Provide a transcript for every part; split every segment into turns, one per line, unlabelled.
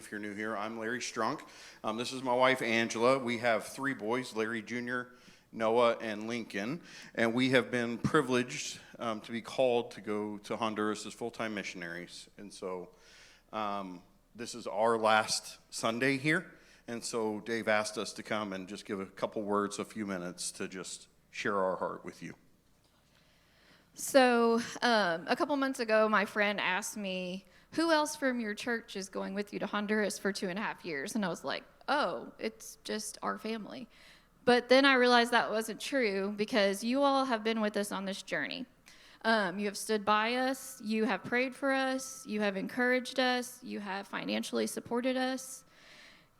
If you're new here, I'm Larry Strunk. This is my wife, Angela. We have three boys, Larry Jr., Noah, and Lincoln. And we have been privileged to be called to go to Honduras as full-time missionaries. And so this is our last Sunday here. And so Dave asked us to come and just give a couple words, a few minutes to just share our heart with you.
So a couple months ago, my friend asked me, who else from your church is going with you to Honduras for 2.5 years? And I was like, oh, it's just our family. But then I realized that wasn't true because you all have been with us on this journey. You have stood by us, you have prayed for us, you have encouraged us, you have financially supported us.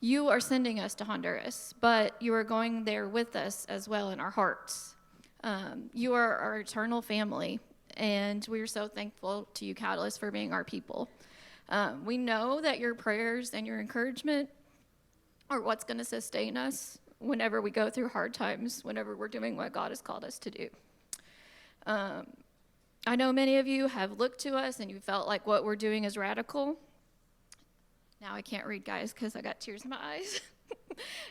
You are sending us to Honduras, but you are going there with us as well in our hearts. You are our eternal family, and we are so thankful to you, Catalyst, for being our people. We know that your prayers and your encouragement are what's going to sustain us whenever we go through hard times, whenever we're doing what God has called us to do. I know many of you have looked to us and you felt like what we're doing is radical. Now I can't read, guys, because I got tears in my eyes.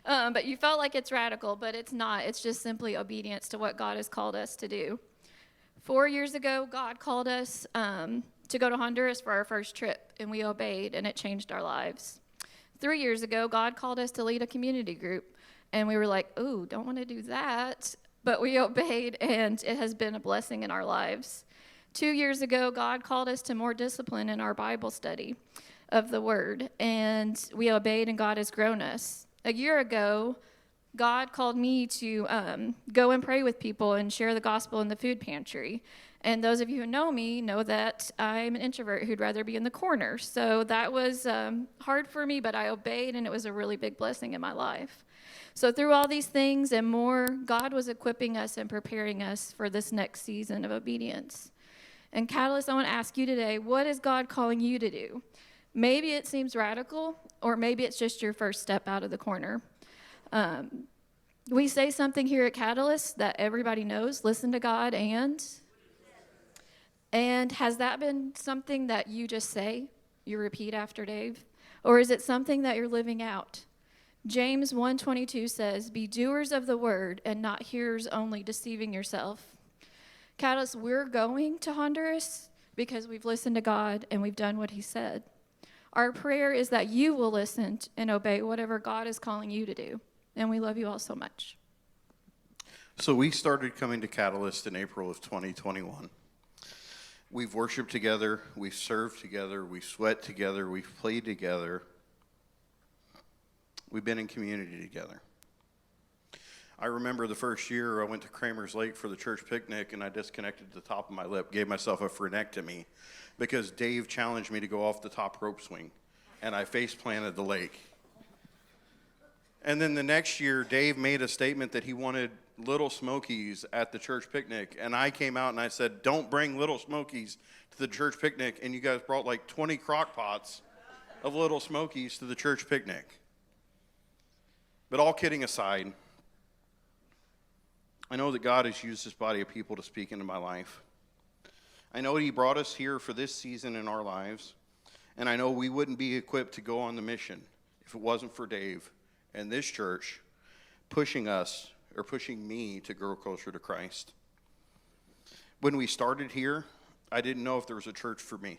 But you felt like it's radical, but it's not. It's just simply obedience to what God has called us to do. 4 years ago, God called us to go to Honduras for our first trip, and we obeyed, and it changed our lives. 3 years ago, God called us to lead a community group, and we were like, ooh, don't want to do that. But we obeyed, and it has been a blessing in our lives. 2 years ago, God called us to more discipline in our Bible study of the Word, and we obeyed, and God has grown us. A year ago, God called me to go and pray with people and share the gospel in the food pantry. And those of you who know me know that I'm an introvert who'd rather be in the corner. So that was hard for me, but I obeyed, and it was a really big blessing in my life. So through all these things and more, God was equipping us and preparing us for this next season of obedience. And Catalyst, I want to ask you today, what is God calling you to do? Maybe it seems radical, or maybe it's just your first step out of the corner. We say something here at Catalyst that everybody knows, listen to God, and has that been something that you just say, you repeat after Dave? Or is it something that you're living out? James 1:22 says, be doers of the word and not hearers only, deceiving yourself. Catalyst, we're going to Honduras because we've listened to God and we've done what he said. Our prayer is that you will listen and obey whatever God is calling you to do. And we love you all so much.
So we started coming to Catalyst in April of 2021. We've worshiped together, we've served together, we've sweat together, we've played together. We've been in community together. I remember the first year I went to Kramer's Lake for the church picnic, and I disconnected the top of my lip, gave myself a frenectomy, because Dave challenged me to go off the top rope swing, and I face planted the lake. And then the next year, Dave made a statement that he wanted Little Smokies at the church picnic, and I came out and I said, don't bring Little Smokies to the church picnic, and you guys brought like 20 crock pots of Little Smokies to the church picnic. But all kidding aside, I know that God has used this body of people to speak into my life. I know he brought us here for this season in our lives, and I know we wouldn't be equipped to go on the mission if it wasn't for Dave and this church pushing us, or pushing me, to grow closer to Christ. When we started here, I didn't know if there was a church for me.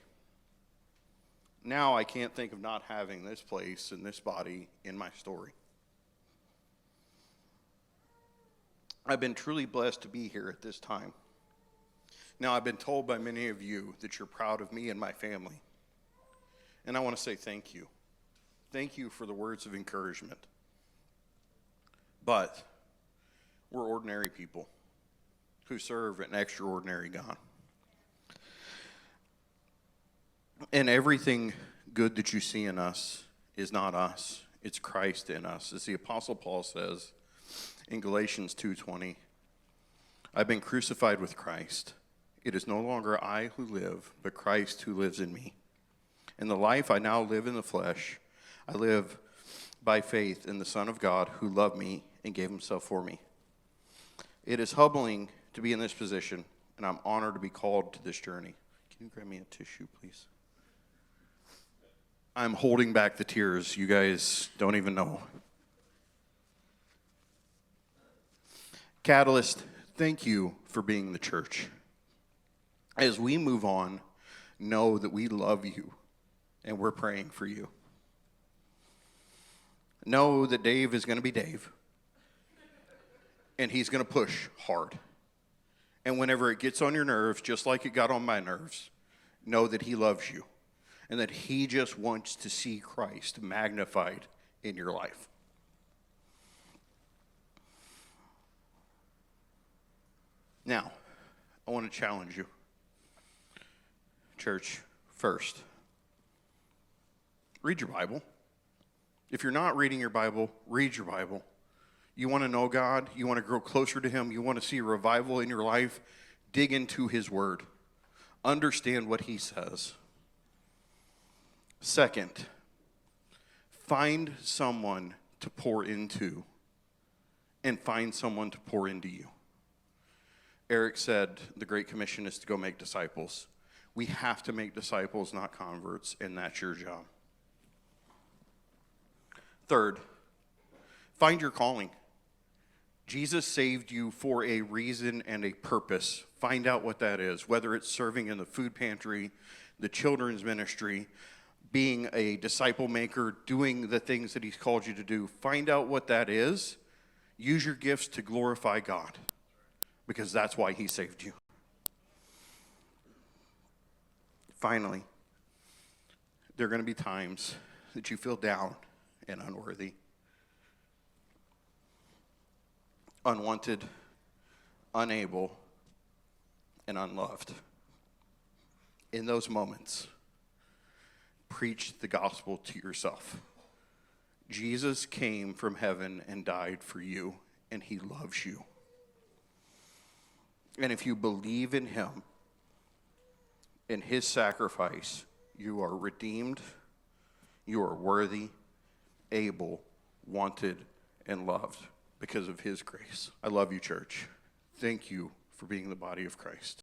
Now I can't think of not having this place and this body in my story. I've been truly blessed to be here at this time. Now, I've been told by many of you that you're proud of me and my family. And I want to say thank you. Thank you for the words of encouragement. But we're ordinary people who serve an extraordinary God. And everything good that you see in us is not us. It's Christ in us. As the Apostle Paul says in Galatians 2:20, I've been crucified with Christ. It is no longer I who live, but Christ who lives in me. In the life I now live in the flesh, I live by faith in the Son of God who loved me and gave himself for me. It is humbling to be in this position, and I'm honored to be called to this journey. Can you grab me a tissue, please? I'm holding back the tears. You guys don't even know. Catalyst, thank you for being the church. As we move on, know that we love you and we're praying for you. Know that Dave is going to be Dave, and he's going to push hard. And whenever it gets on your nerves, just like it got on my nerves, know that he loves you and that he just wants to see Christ magnified in your life. Now, I want to challenge you. Church, first, read your Bible. If you're not reading your Bible, read your Bible. You want to know God, you want to grow closer to him, you want to see a revival in your life, dig into his word. Understand what he says. Second, find someone to pour into and find someone to pour into you. Eric said the Great Commission is to go make disciples. We have to make disciples, not converts, and that's your job. Third, find your calling. Jesus saved you for a reason and a purpose. Find out what that is, whether it's serving in the food pantry, the children's ministry, being a disciple maker, doing the things that he's called you to do. Find out what that is. Use your gifts to glorify God, because that's why he saved you. Finally, there are going to be times that you feel down and unworthy, unwanted, unable, and unloved. In those moments, preach the gospel to yourself. Jesus came from heaven and died for you, and he loves you. And if you believe in him, in his sacrifice, you are redeemed, you are worthy, able, wanted, and loved because of his grace. I love you, church. Thank you for being the body of Christ.